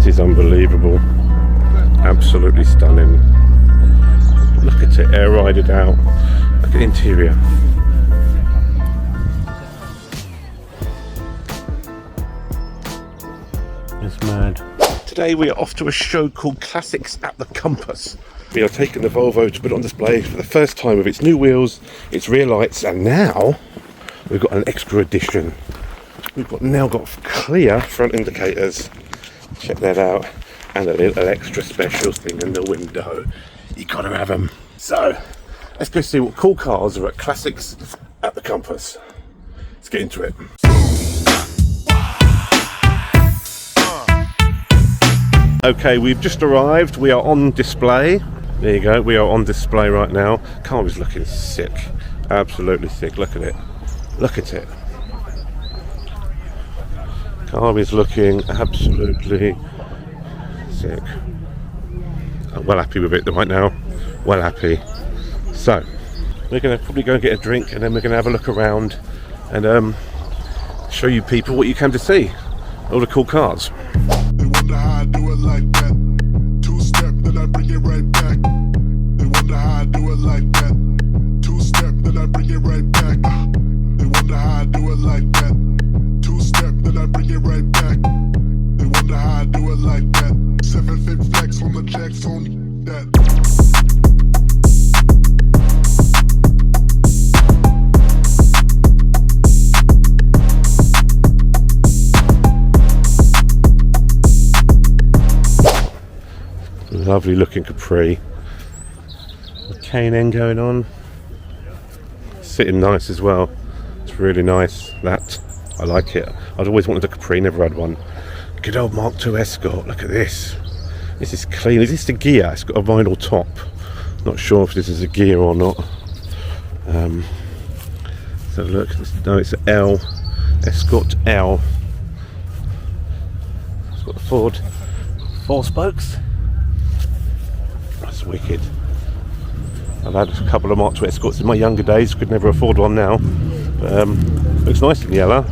This is unbelievable. Absolutely stunning. Look at it, air rided out. Look at the interior. It's mad. Today we are off to a show called Classics at the Compass. We are taking the Volvo to put on display for the first time with its new wheels, its rear lights, and now we've got an extra addition. We've now got clear front indicators. Check that out. And a little extra special thing in the window. You gotta have them. So, let's go see what cool cars are at Classics at the Compass. Let's get into it. Okay, we've just arrived. We are on display. There you go. We are on display right now. Car is looking sick. Absolutely sick. Look at it. Look at it. Car is looking absolutely sick. I'm well happy with it right now. Well happy. So, we're going to probably go and get a drink, and then we're going to have a look around and show you people what you came to see. All the cool cars. They wonder how I do it like that. Two-step, then I bring it right back. They wonder how I do it like that. Two-step, then I bring it right back. They wonder how I do it like that. Two-step, then I bring it right back. They wonder how I do it like that. 7-fit flex on the jacks on that. Lovely looking Capri. The K&N going on. Sitting nice as well. It's really nice. That I like it. I'd always wanted a Capri, never had one. Good old Mark II Escort. Look at this. This is clean. Is this the gear? It's got a vinyl top. Not sure if this is a gear or not. So look. No, it's an L. Escort L. It's got the Ford 4 spokes. That's wicked. I've had a couple of Mark II Escorts in my younger days. Could never afford one now. But, looks nice in yellow.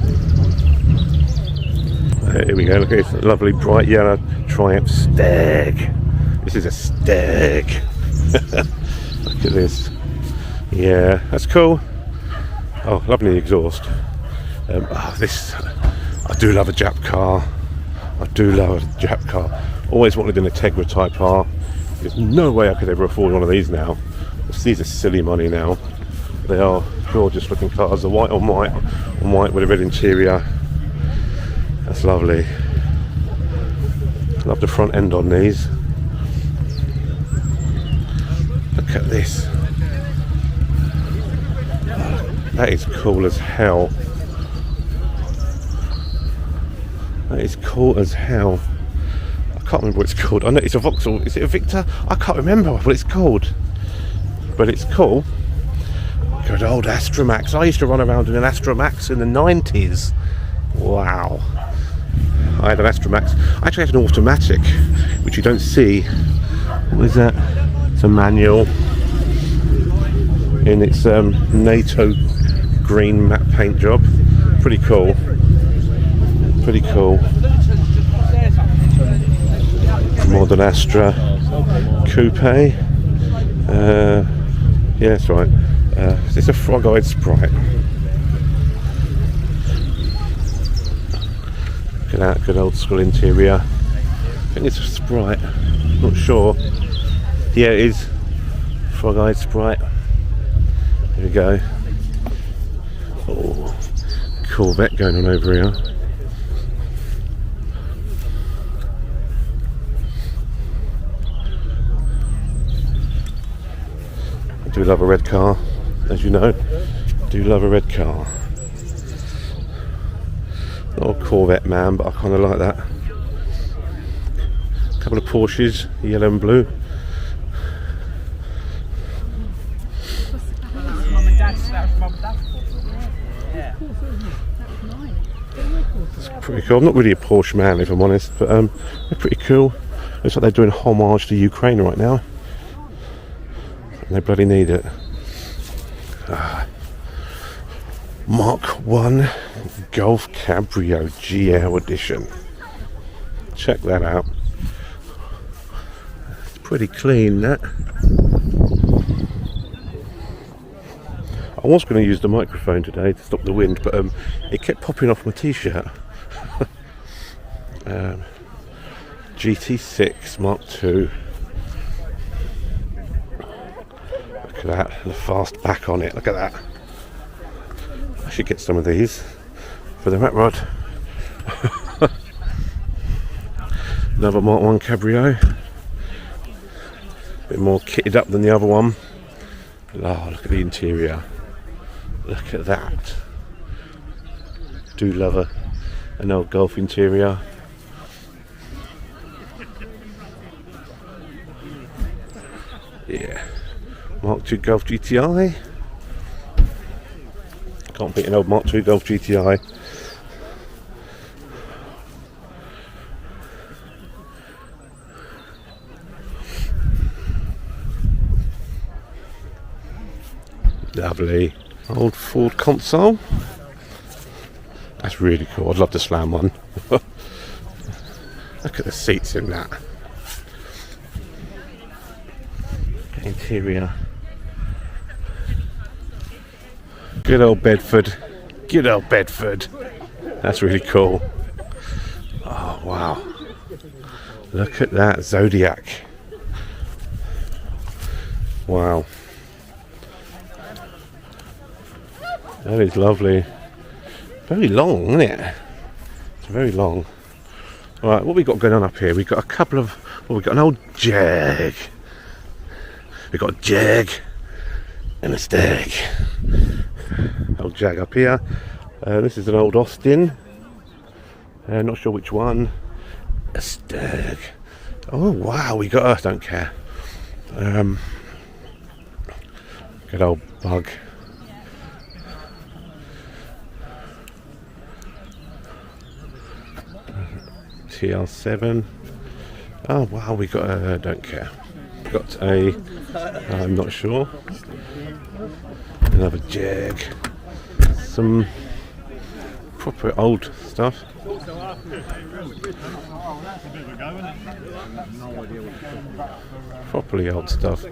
Here we go. Look at this lovely bright yellow Triumph Stag. This is a Stag. Look at this. Yeah, that's cool. Oh, lovely exhaust. This, I do love a Jap car. I do love a Jap car. Always wanted an Integra Type R. There's no way I could ever afford one of these now. These are silly money now. They are gorgeous looking cars. The white on white with a red interior. That's lovely. Love the front end on these. Look at this. That is cool as hell. That is cool as hell. I can't remember what it's called. I know it's a Vauxhall. Is it a Victor? I can't remember what it's called. But it's cool. Good old Astromax. I used to run around in an Astromax in the 90s. Wow. I had an Astromax. I actually had an automatic, which you don't see. What is that? It's a manual. In its NATO green matte paint job. Pretty cool. Pretty cool. Modern Astra Coupe. Yeah, that's right. It's a frog-eyed Sprite. Look at that, good old school interior. I think it's a Sprite. Not sure. Yeah, it is. Frog-eyed Sprite. There we go. Oh, Corvette going on over here. I do love a red car, as you know. Do love a red car. Not a Corvette man, but I kind of like that. A couple of Porsches, yellow and blue. It's pretty cool. I'm not really a Porsche man, if I'm honest, but they're pretty cool. Looks like they're doing homage to Ukraine right now. They bloody need it. Mark I Golf Cabrio GL Edition. Check that out. pretty clean, that. I was going to use the microphone today to stop the wind, but it kept popping off my t-shirt. GT6 Mark II. Look at that, the fast back on it, look at that. I should get some of these for the rat rod. Another Mark 1 Cabrio. A bit more kitted up than the other one. Oh, look at the interior. Look at that. Do love an old Golf interior. Yeah. Mark II Golf GTI. Can't beat an old Mark II Golf GTI. Lovely. Old Ford console. That's really cool. I'd love to slam one. Look at the seats in that. Interior. Good old Bedford. Good old Bedford. That's really cool. Oh wow. Look at that Zodiac. Wow. That is lovely. Very long, isn't it? It's very long. Alright, what we got going on up here? We've got a couple of... Well, we've got an old Jag. We've got a Jag and a Stag. Old Jag up here. This is an old Austin. Not sure which one. A Stag. Oh wow, we got... I don't care. Good old Bug. TL7. Oh wow, we got a... don't care. Got a... I'm not sure. Another Jag. Some proper old stuff. Properly old stuff.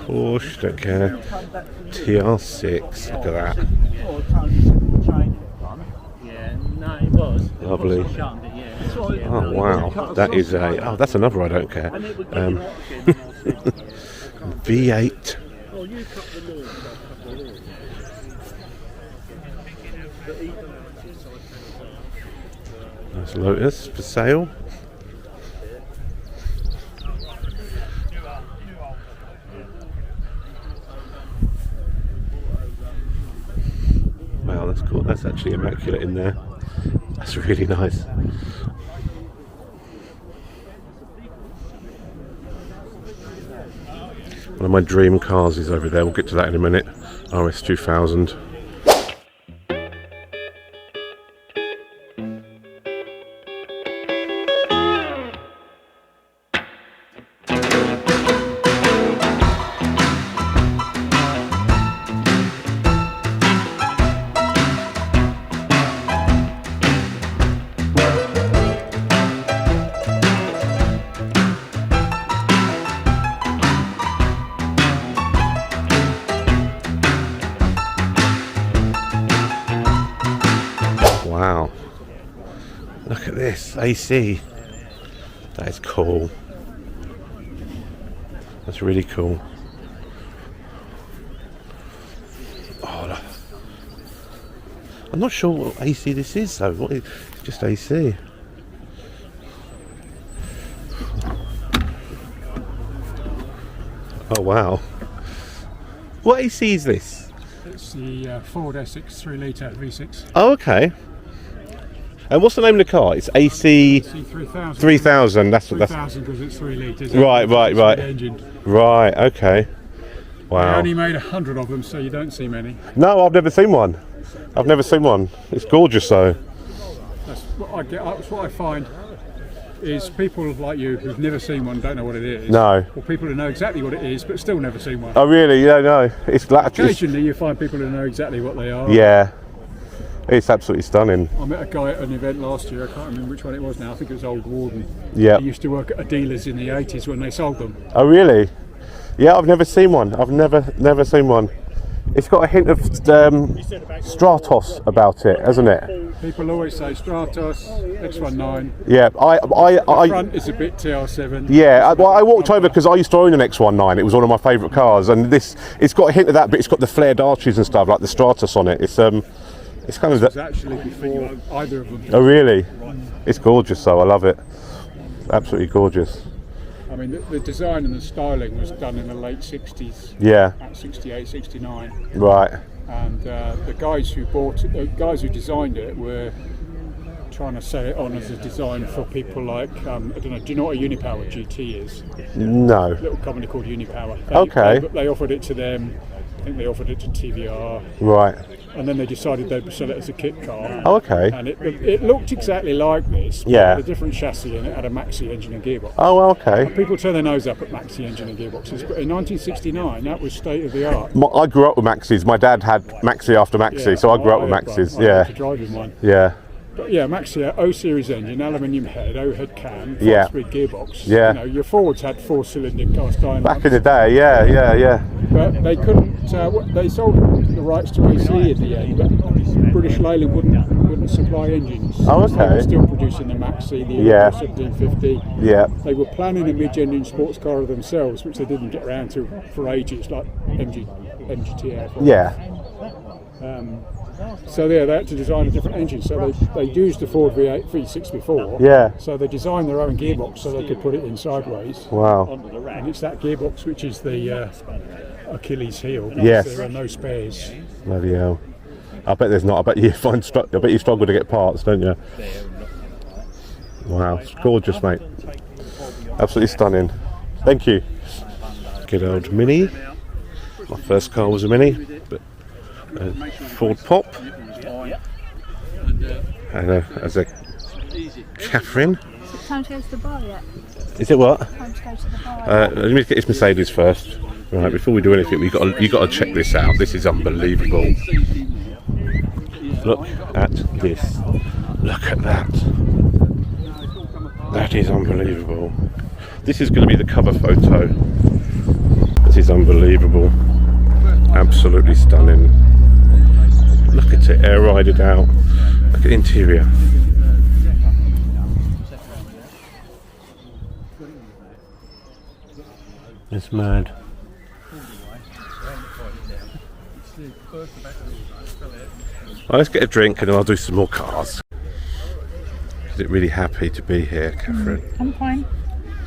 Porsche, don't care. TR6, look at that. Lovely. Oh wow, that is a... oh, that's another I don't care. V8. Nice Lotus for sale. Wow, that's cool. That's actually immaculate in there. That's really nice. One of my dream cars is over there. We'll get to that in a minute. RS 2000. Wow, look at this AC. That is cool. That's really cool. Oh, look. I'm not sure what AC this is though. What is, it's just AC. Oh wow. What AC is this? It's the Ford Essex 3 litre V6. Oh, okay. And what's the name of the car? It's AC 3000. 3000. That's what. 3000 because it's 3 litres. Right. Engine. Right. Okay. Wow. I only made 100 of them, so you don't see many. No, I've never seen one. I've never seen one. It's gorgeous though. That's what I get. That's what I find. is people like you who've never seen one don't know what it is. No. Or people who know exactly what it is but still never seen one. Oh really? Yeah, no. It's like Occasionally you find people who know exactly what they are. yeah. It's absolutely stunning. I met a guy at an event last year, I can't remember which one it was now, I think it was Old Warden. Yeah. He used to work at a dealer's in the 80s when they sold them. Oh really? Yeah, I've never seen one. I've never seen one. It's got a hint of Stratos about it, hasn't it? People always say Stratos, X19. Yeah, The front is a bit TR7. Yeah, I walked over because I used to own an X19. It was one of my favourite cars, and it's got a hint of that, but it's got the flared arches and stuff like the Stratos on it. It's kind of. It was actually before either of them. Oh really? It's gorgeous, though. I love it. Absolutely gorgeous. I mean, the design and the styling was done in the late 60s. Yeah. At 68, 69. Right. And the guys who designed it were trying to sell it on as a design for people like, I don't know, do you know what a Unipower GT is? No. A little company called Unipower. Okay. They offered it to them. I think they offered it to TVR. Right. And then they decided they'd sell it as a kit car. Oh, okay. And it looked exactly like this. But Yeah. It had a different chassis and it had a maxi engine and gearbox. Oh, okay. People turn their nose up at maxi engine and gearboxes, but in 1969 that was state of the art. I grew up with Maxis. My dad had Maxi after Maxi, so I grew up with Maxis. I Yeah. to drive in one. Yeah. But yeah, Maxi, O series engine, aluminium head, O head cam, Yeah. 5-speed gearbox. Yeah. You know, your Forwards had 4-cylinder cast iron. Back in the day, yeah. But they couldn't. They sold the rights to AC in the end, but British Leyland wouldn't supply engines. Oh, okay. They were still producing the Maxi, the Yeah. 1750. Yeah. They were planning a mid-engine sports car of themselves, which they didn't get around to for ages, like MGTF. Yeah. So yeah, they had to design a different engine. So they used the Ford V8 V6 before. Yeah. So they designed their own gearbox so they could put it in sideways. Wow. And it's that gearbox which is the Achilles heel. Because Yes. there are no spares. Bloody hell. I bet there's not. I bet you struggle to get parts, don't you? Wow, it's gorgeous, mate. Absolutely stunning. Thank you. Good old Mini. My first car was a Mini, but Ford Pop. And as a Catherine. Is it time to go to the bar yet? Is it what? Time to go to the bar. Let me get this Mercedes first. Right, before we do anything, you got to check this out. This is unbelievable. Look at this. Look at that. That is unbelievable. This is going to be the cover photo. This is unbelievable. Absolutely stunning. Look at it, air rided out. Look at the interior. It's mad. Well, let's get a drink and then I'll do some more cars. Is it really happy to be here, Catherine? I'm fine.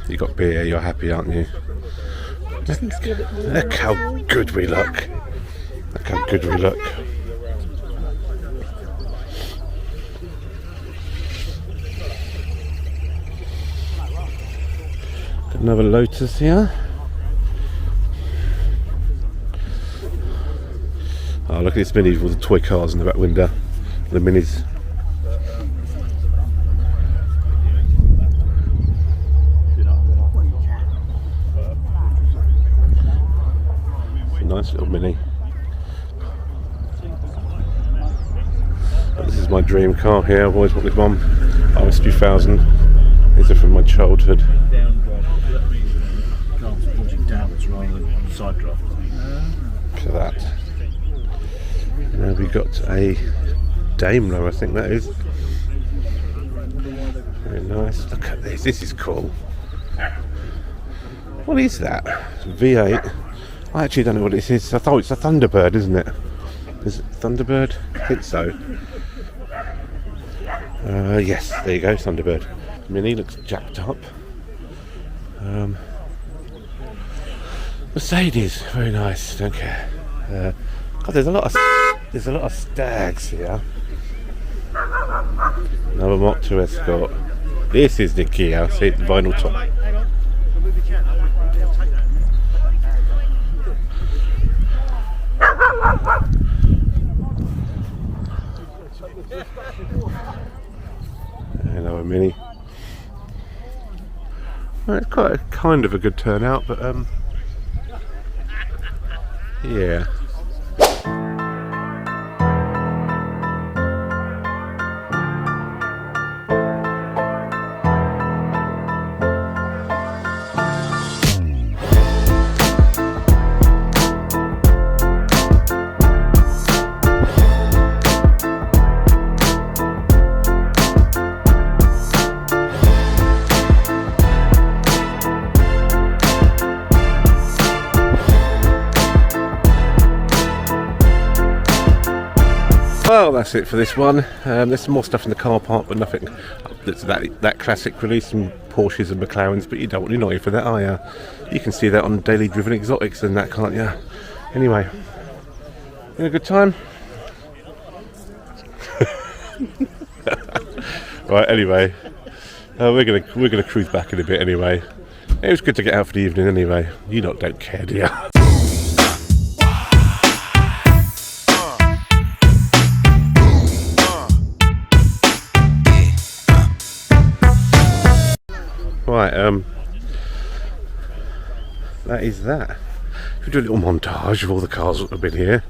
You got beer, you're happy, aren't you? Look how good we look. Look how good we look. Got another Lotus here. Oh, look at this Mini with all the toy cars in the back window. The Minis. It's a nice little Mini. But this is my dream car here. I've always wanted one. RS 2000. These are from my childhood. Look at that. Now we've got a Daimler, I think that is. Very nice. Look at this. This is cool. What is that? V8. I actually don't know what this is. I thought it's a Thunderbird, isn't it? Is it Thunderbird? I think so. Yes, there you go, Thunderbird. Mini looks jacked up. Mercedes, very nice. Don't care. God, there's a lot of Stags here. Another Mach 2 Escort. This is the Kia. See the vinyl top. Another Mini. quite a kind of a good turnout, but yeah. Well, that's it for this one. There's some more stuff in the car park, but nothing that's that classic release, some Porsches and McLarens, but you're not here for that, are you? You can see that on Daily Driven Exotics and that, can't you? Anyway, in a good time? Right, anyway, we're gonna cruise back in a bit anyway. It was good to get out for the evening anyway. You lot don't care, do you? Right, that is that. We do a little montage of all the cars that have been here.